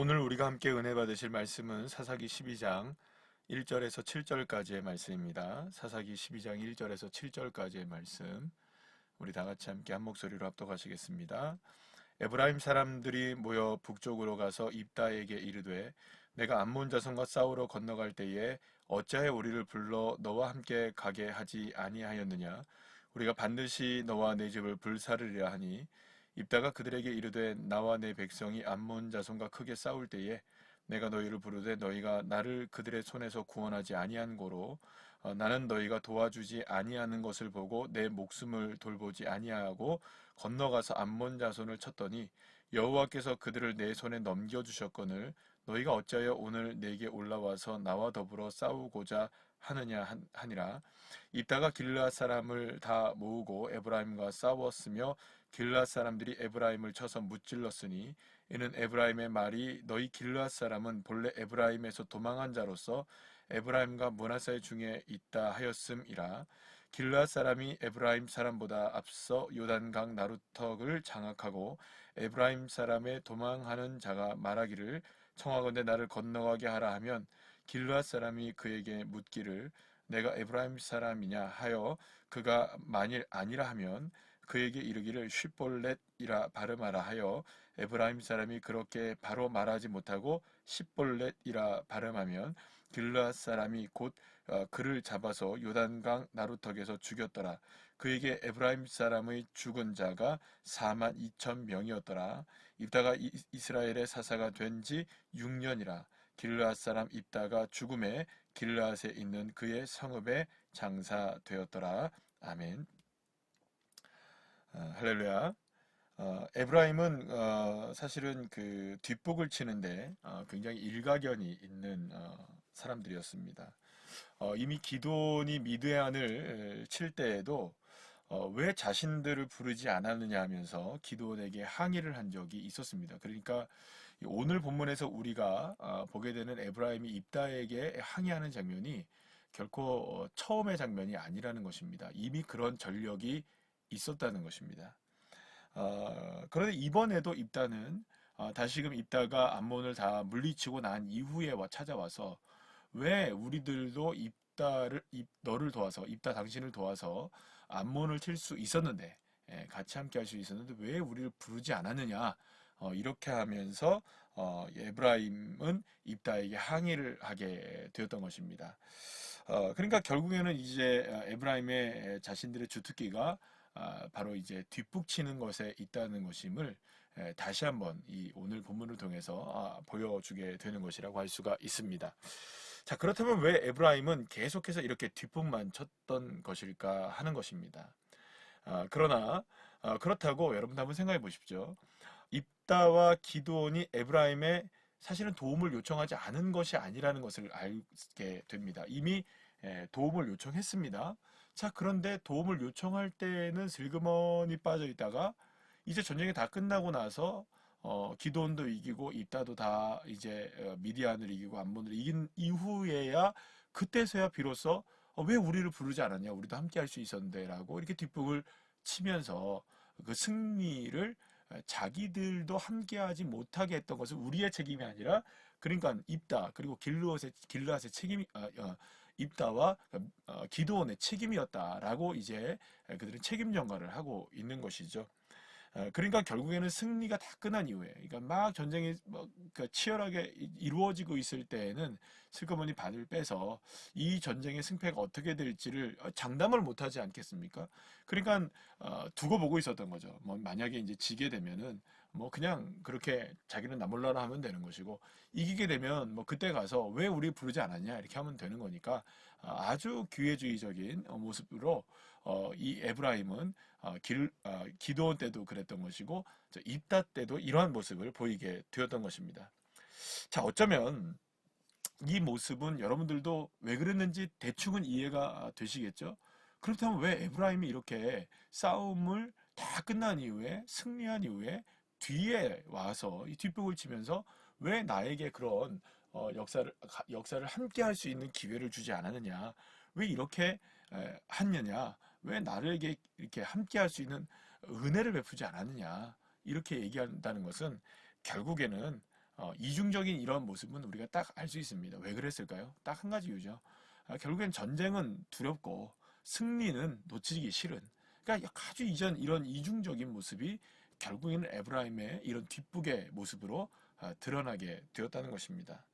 오늘 우리가 함께 은혜 받으실 말씀은 사사기 12장 1절에서 7절까지의 말씀입니다. 사사기 12장 1절에서 7절까지의 말씀. 우리 다 같이 함께 한 목소리로 합독하시겠습니다. 에브라임 사람들이 모여 북쪽으로 가서 입다에게 이르되 내가 암몬 자손과 싸우러 건너갈 때에 어찌하여 우리를 불러 너와 함께 가게 하지 아니하였느냐. 우리가 반드시 너와 내 집을 불사르리라 하니 입다가 그들에게 이르되 나와 내 백성이 암몬 자손과 크게 싸울 때에 내가 너희를 부르되 너희가 나를 그들의 손에서 구원하지 아니한 고로 나는 너희가 도와주지 아니하는 것을 보고 내 목숨을 돌보지 아니하고 건너가서 암몬 자손을 쳤더니 여호와께서 그들을 내 손에 넘겨주셨거늘 너희가 어찌하여 오늘 내게 올라와서 나와 더불어 싸우고자 하느냐 하니라. 입다가 길르앗 사람을 다 모으고 에브라임과 싸웠으며 길르앗 사람들이 에브라임을 쳐서 무찔렀으니 이는 에브라임의 말이 너희 길르앗 사람은 본래 에브라임에서 도망한 자로서 에브라임과 므낫세 중에 있다 하였음이라. 길르앗 사람이 에브라임 사람보다 앞서 요단강 나루턱을 장악하고 에브라임 사람의 도망하는 자가 말하기를 청하건대 나를 건너가게 하라 하면 길르앗 사람이 그에게 묻기를 내가 에브라임 사람이냐 하여 그가 만일 아니라 하면 그에게 이르기를 쉿볼렛이라 발음하라 하여 에브라임 사람이 그렇게 바로 말하지 못하고 십볼렛이라 발음하면 길르앗 사람이 곧 그를 잡아서 요단강 나루턱에서 죽였더라. 그에게 에브라임 사람의 죽은 자가 4만 2천 명이었더라. 입다가 이스라엘의 사사가 된 지 6년이라. 길르앗 사람 입다가 죽음에 길르앗에 있는 그의 성읍에 장사되었더라. 아멘. 할렐루야. 에브라임은 사실은 그 뒷북을 치는데 굉장히 일가견이 있는 사람들이었습니다. 이미 기돈이 미드안을 칠 때에도 왜 자신들을 부르지 않았느냐 하면서 기돈에게 항의를 한 적이 있었습니다. 그러니까 오늘 본문에서 우리가 보게 되는 에브라임이 입다에게 항의하는 장면이 결코 처음의 장면이 아니라는 것입니다. 이미 그런 전력이 있었다는 것입니다. 그런데 이번에도 입다는 다시금 입다가 암몬을 다 물리치고 난 이후에 찾아와서 왜 우리들도 너를 도와서 입다 당신을 도와서 암몬을 칠 수 있었는데 같이 함께 할 수 있었는데 왜 우리를 부르지 않았느냐 이렇게 하면서 에브라임은 입다에게 항의를 하게 되었던 것입니다. 그러니까 결국에는 이제 에브라임의 자신들의 주특기가 바로 이제 뒷북치는 것에 있다는 것임을 다시 한번 이 오늘 본문을 통해서 보여주게 되는 것이라고 할 수가 있습니다. 자, 그렇다면 왜 에브라임은 계속해서 이렇게 뒷북만 쳤던 것일까 하는 것입니다. 그러나 그렇다고 여러분도 한번 생각해 보십시오. 입다와 기드온이 에브라임의 사실은 도움을 요청하지 않은 것이 아니라는 것을 알게 됩니다. 이미 도움을 요청했습니다. 자, 그런데 도움을 요청할 때는 슬그머니 빠져 있다가 이제 전쟁이 다 끝나고 나서 기드온도 이기고 입다도 다 이제 미디안을 이기고 암몬을 이긴 이후에야 그때서야 비로소 왜 우리를 부르지 않았냐? 우리도 함께 할 수 있었는데라고 이렇게 뒷북을 치면서 그 승리를 자기들도 함께하지 못하게 했던 것은 우리의 책임이 아니라 그러니까 입다 그리고 길르앗의 책임이 입다와 기드온의 책임이었다라고 이제 그들은 책임 전가를 하고 있는 것이죠. 그러니까 결국에는 승리가 다 끝난 이후에, 그러니까 막 전쟁이 그 치열하게 이루어지고 있을 때에는 슬그머니 발을 빼서 이 전쟁의 승패가 어떻게 될지를 장담을 못하지 않겠습니까? 그러니까 두고 보고 있었던 거죠. 뭐 만약에 이제 지게 되면은 뭐 그냥 그렇게 자기는 나 몰라라 하면 되는 것이고 이기게 되면 뭐 그때 가서 왜 우리 부르지 않았냐 이렇게 하면 되는 거니까 아주 기회주의적인 모습으로 이 에브라임은 기드온 때도 그랬던 것이고 입다 때도 이러한 모습을 보이게 되었던 것입니다. 자, 어쩌면 이 모습은 여러분들도 왜 그랬는지 대충은 이해가 되시겠죠? 그렇다면 왜 에브라임이 이렇게 싸움을 다 끝난 이후에 승리한 이후에 뒤에 와서 이 뒷북을 치면서 왜 나에게 그런 역사를 함께 할 수 있는 기회를 주지 않았느냐? 왜 이렇게 했느냐? 왜 나에게 이렇게 함께 할 수 있는 은혜를 베푸지 않았느냐? 이렇게 얘기한다는 것은 결국에는 이중적인 이런 모습은 우리가 딱 알 수 있습니다. 왜 그랬을까요? 딱 한 가지 이유죠. 결국엔 전쟁은 두렵고 승리는 놓치기 싫은. 그러니까 아주 이전 이런 이중적인 모습이 결국에는 에브라임의 이런 뒷북의 모습으로 드러나게 되었다는 것입니다.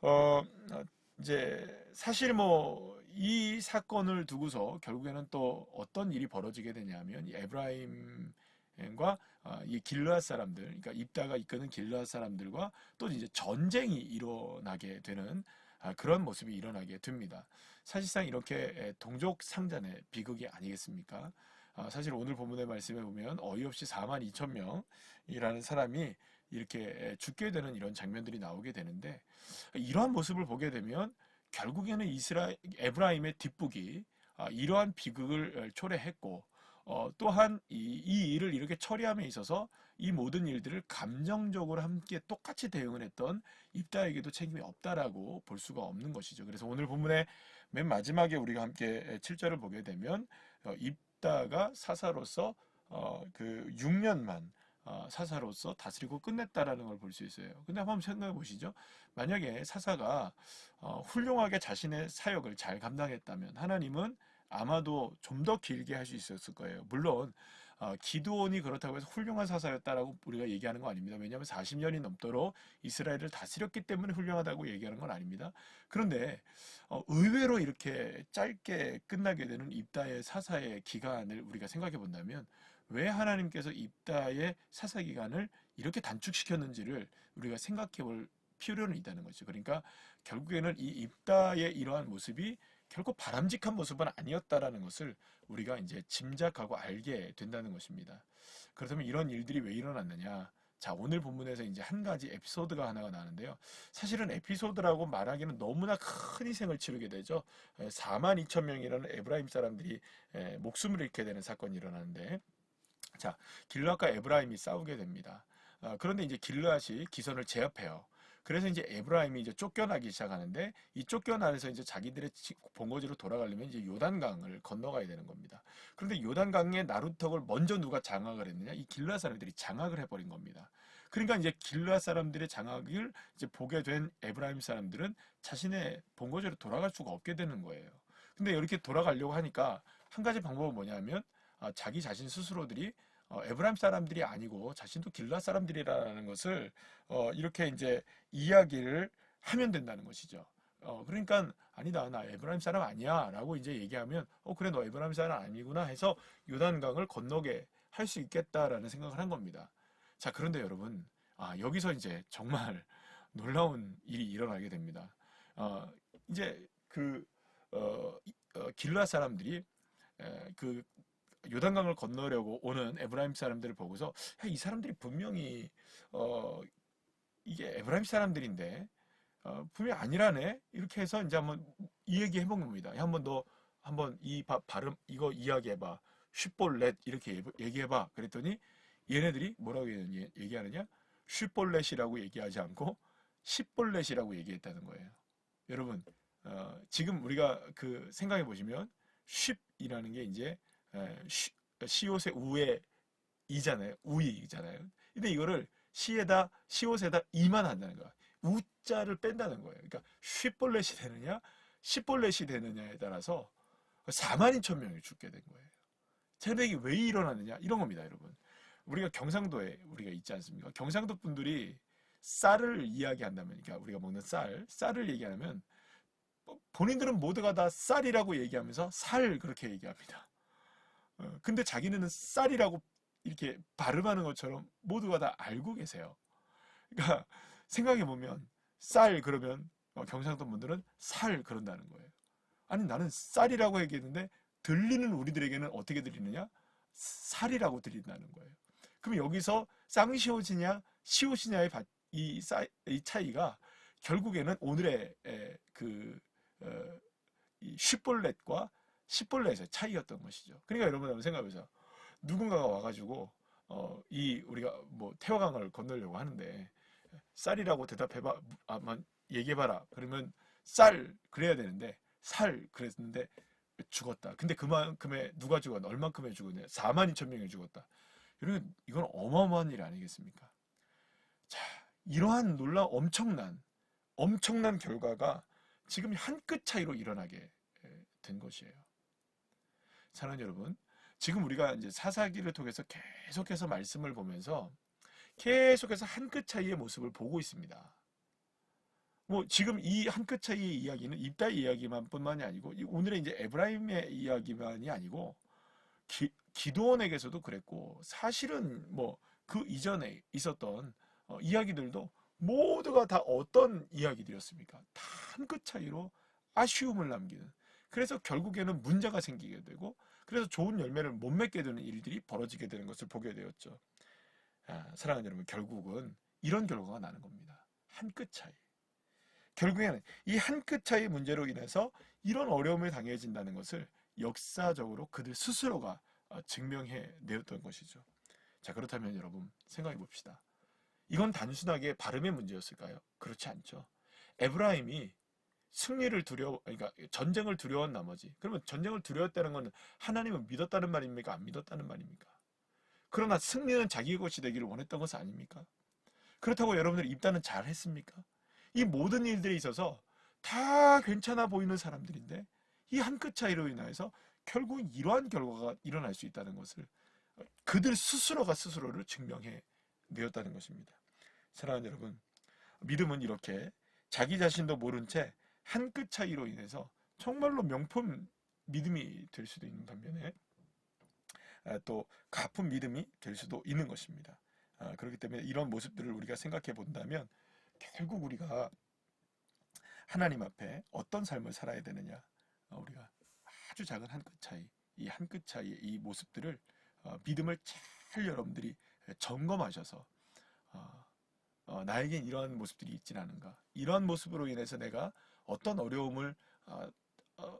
어, 어, 이제 사실 뭐 이 사건을 두고서 결국에는 또 어떤 일이 벌어지게 되냐면 이 에브라임과 이 길르앗 사람들, 그러니까 입다가 이끄는 길르앗 사람들과 또 이제 전쟁이 일어나게 되는 그런 모습이 일어나게 됩니다. 사실상 이렇게 동족 상잔의 비극이 아니겠습니까? 사실 오늘 본문의 말씀에 보면 어이없이 4만 2천 명이라는 사람이 이렇게 죽게 되는 이런 장면들이 나오게 되는데 이러한 모습을 보게 되면 결국에는 에브라임의 뒷북이 이러한 비극을 초래했고 또한 이 일을 이렇게 처리함에 있어서 이 모든 일들을 감정적으로 함께 똑같이 대응을 했던 입다에게도 책임이 없다라고 볼 수가 없는 것이죠. 그래서 오늘 본문의 맨 마지막에 우리가 함께 7절을 보게 되면 입다가 사사로서 그 6년만 사사로서 다스리고 끝냈다라는 걸 볼 수 있어요. 근데 한번 생각해 보시죠. 만약에 사사가 훌륭하게 자신의 사역을 잘 감당했다면 하나님은 아마도 좀 더 길게 할 수 있었을 거예요. 물론 기드온이 그렇다고 해서 훌륭한 사사였다라고 우리가 얘기하는 거 아닙니다. 왜냐하면 40년이 넘도록 이스라엘을 다스렸기 때문에 훌륭하다고 얘기하는 건 아닙니다. 그런데 의외로 이렇게 짧게 끝나게 되는 입다의 사사의 기간을 우리가 생각해 본다면 왜 하나님께서 입다의 사사 기간을 이렇게 단축시켰는지를 우리가 생각해 볼 필요는 있다는 거죠. 그러니까 결국에는 이 입다의 이러한 모습이 결코 바람직한 모습은 아니었다라는 것을 우리가 이제 짐작하고 알게 된다는 것입니다. 그렇다면 이런 일들이 왜 일어났느냐? 자, 오늘 본문에서 이제 한 가지 에피소드가 하나가 나는데요. 사실은 에피소드라고 말하기는 너무나 큰 희생을 치르게 되죠. 4만 2천 명이라는 에브라임 사람들이 목숨을 잃게 되는 사건이 일어나는데, 자, 길르앗과 에브라임이 싸우게 됩니다. 그런데 이제 길르앗이 기선을 제압해요. 그래서 이제 에브라임이 이제 쫓겨나기 시작하는데 이 쫓겨나면서 이제 자기들의 본거지로 돌아가려면 이제 요단강을 건너가야 되는 겁니다. 그런데 요단강의 나루턱을 먼저 누가 장악을 했느냐? 이 길르앗 사람들이 장악을 해버린 겁니다. 그러니까 이제 길르앗 사람들의 장악을 이제 보게 된 에브라임 사람들은 자신의 본거지로 돌아갈 수가 없게 되는 거예요. 근데 이렇게 돌아가려고 하니까 한 가지 방법은 뭐냐면 자기 자신 스스로들이 에브라임 사람들이 아니고 자신도 길르앗 사람들이라는 것을 이렇게 이제 이야기를 하면 된다는 것이죠. 그러니까 아니다 나 에브라임 사람 아니야 라고 이제 얘기하면 그래 너 에브라임 사람 아니구나 해서 요단강을 건너게 할 수 있겠다라는 생각을 한 겁니다. 자, 그런데 여러분 여기서 이제 정말 놀라운 일이 일어나게 됩니다. 이제 길르앗 사람들이 그 요단강을 건너려고 오는 에브라임 사람들을 보고서 이 사람들이 분명히 이게 에브라임 사람들인데 분명히 아니라네 이렇게 해서 이제 한번 이 얘기 해본 겁니다. 한번 너 한번 이 발음 이거 이야기해봐 쉿볼렛 이렇게 얘기해봐 그랬더니 얘네들이 뭐라고 얘기하느냐 쉿볼렛이라고 얘기하지 않고 십볼렛이라고 얘기했다는 거예요. 여러분 지금 우리가 그 생각해 보시면 쉿이라는 게 이제 시옷의 우에 이잖아요. 우이잖아요. 근데 이거를 시옷에다 이만 한다는 거야. 우자를 뺀다는 거예요. 그러니까 쉿볼렛이 되느냐, 십볼렛이 되느냐에 따라서 4만 2천 명이 죽게 된 거예요. 새벽이 왜 일어났느냐? 이런 겁니다, 여러분. 우리가 경상도에 우리가 있지 않습니까? 경상도 분들이 쌀을 이야기한다면, 그러니까 우리가 먹는 쌀을 얘기하면 본인들은 모두가 다 쌀이라고 얘기하면서 살 그렇게 얘기합니다. 근데 자기는 쌀이라고 이렇게 발음하는 것처럼 모두가 다 알고 계세요. 그러니까 생각해보면 쌀 그러면 경상도 분들은 살 그런다는 거예요. 아니 나는 쌀이라고 얘기했는데 들리는 우리들에게는 어떻게 들리느냐? 살이라고 들린다는 거예요. 그럼 여기서 쌍시옷이냐 시옷이냐의 이 차이가 결국에는 오늘의 이 쉿볼렛과 십볼렛의 차이였던 것이죠. 그러니까 여러분 한번 생각해보세요. 누군가가 와가지고 우리가 뭐 태화강을 건너려고 하는데 쌀이라고 대답해봐, 한번 얘기해봐라. 그러면 쌀 그래야 되는데 살 그랬는데 죽었다. 근데 그만큼에 누가 죽었나? 얼만큼에 죽었냐? 4만 2천 명이 죽었다. 여러분 이건 어마어마한 일 아니겠습니까? 자, 이러한 엄청난 결과가 지금 한 끗 차이로 일어나게 된 것이에요. 사랑하는 여러분, 지금 우리가 이제 사사기를 통해서 계속해서 말씀을 보면서 계속해서 한 끗 차이의 모습을 보고 있습니다. 뭐 지금 이 한 끗 차이의 이야기는 입다의 이야기만 뿐만이 아니고 오늘의 이제 에브라임의 이야기만이 아니고 기드온에게서도 그랬고, 사실은 뭐 그 이전에 있었던 이야기들도 모두가 다 어떤 이야기들이었습니까? 다 한 끗 차이로 아쉬움을 남기는, 그래서 결국에는 문제가 생기게 되고, 그래서 좋은 열매를 못 맺게 되는 일들이 벌어지게 되는 것을 보게 되었죠. 사랑하는 여러분, 결국은 이런 결과가 나는 겁니다. 한 끗 차이. 결국에는 이 한 끗 차이의 문제로 인해서 이런 어려움을 당해진다는 것을 역사적으로 그들 스스로가 증명해 내었던 것이죠. 자, 그렇다면 여러분 생각해 봅시다. 이건 단순하게 발음의 문제였을까요? 그렇지 않죠. 에브라임이 그러니까 전쟁을 두려워한 나머지, 그러면 전쟁을 두려웠다는 것은 하나님을 믿었다는 말입니까? 안 믿었다는 말입니까? 그러나 승리는 자기 것이 되기를 원했던 것은 아닙니까? 그렇다고 여러분들이 입단은 잘 했습니까? 이 모든 일들에 있어서 다 괜찮아 보이는 사람들인데 이 한 끗 차이로 인해서 결국 이러한 결과가 일어날 수 있다는 것을 그들 스스로가 스스로를 증명해 내었다는 것입니다. 사랑하는 여러분, 믿음은 이렇게 자기 자신도 모른 채 한 끗 차이로 인해서 정말로 명품 믿음이 될 수도 있는 반면에 또 가품 믿음이 될 수도 있는 것입니다. 그렇기 때문에 이런 모습들을 우리가 생각해 본다면 결국 우리가 하나님 앞에 어떤 삶을 살아야 되느냐, 우리가 아주 작은 한 끗 차이, 이 한 끗 차이의 이 모습들을 믿음을 잘 여러분들이 점검하셔서 나에겐 이러한 모습들이 있진 않은가, 이러한 모습으로 인해서 내가 어떤 어려움을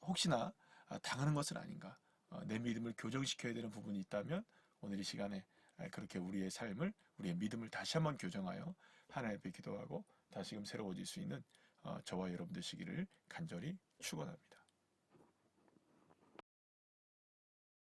혹시나 당하는 것은 아닌가, 내 믿음을 교정시켜야 되는 부분이 있다면 오늘 이 시간에 그렇게 우리의 삶을, 우리의 믿음을 다시 한번 교정하여 하나님 앞에 기도하고 다시금 새로워질 수 있는 저와 여러분 되시기를 간절히 축원합니다.